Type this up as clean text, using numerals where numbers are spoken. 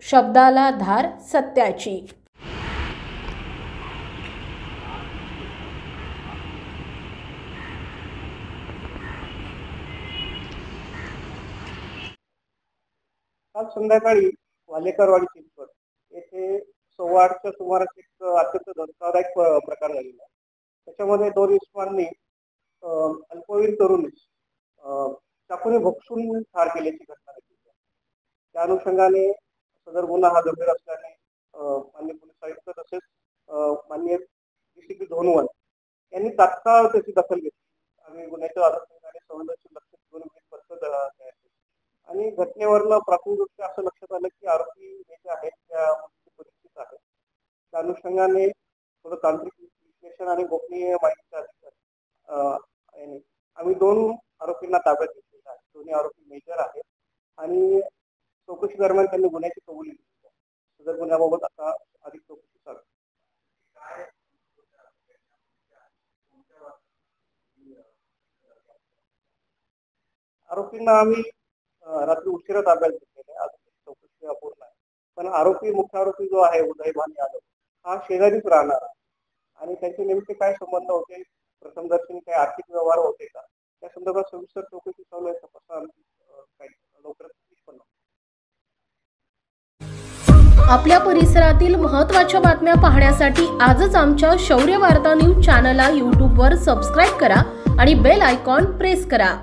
शब्दाला धार सत्याची। काल संध्याकाळी वालेकरवाडी चिंचवड येथे 8:15च्या सुमारास एक अत्यंत धक्कादायक प्रकार झालेला आहे। त्याच्यामध्ये 2 इसमांनी अल्पवयीन तरुणीस चाकूने भोगसून ठार केल्याची घटना घडली। त्या अनुषंगाने सदर गुन्हा हा गंभीर असल्याने माननीय पोलीस आयुक्त तसेच माननीय डीसीपी धोनवन यांनी तात्काळ त्याची दखल घेतली आणि गुन्ह्याच्या अनुषंगाने संवेदनशील लक्ष देऊन पत्र तयार केले आणि घटनेवरनं प्राथमिकदृष्ट्या असं लक्षात आलं की आरोपी जे आहेत त्या परिचित आहेत। त्या अनुषंगाने थोडं तांत्रिक विश्लेषण आणि गोपनीय माहितीच्या आधारे आम्ही 2 आरोपींना ताब्यात घेतलेला आहे। दोन्ही आरोपी मेजर आहेत आणि चौकशी दरम्यान त्यांनी गुन्ह्याची कबुली दिली आहे। सदर गुन्ह्याबाबत आता अधिक चौकशी चालू आहे। आरोपींना आम्ही रात्री उशिरा ताब्यात घेतलेला आहे। अजून चौकशी अपूर्ण आहे, पण मुख्य आरोपी जो आहे उदय भान यादव हा शेजारीच राहणार आहे आणि त्यांचे नेमके काय संबंध होते, प्रथमदर्शनी काही आर्थिक व्यवहार होते का, त्या संदर्भात सविस्तर चौकशी चालू आहे। तपास लवकरच निष्पन्न होईल। आपल्या परिसरातील महत्त्वाच्या बातम्या पाहण्यासाठी आजच आमच्या शौर्य वार्ता न्यूज चॅनलला YouTube वर सबस्क्राइब करा आणि बेल आयकॉन प्रेस करा।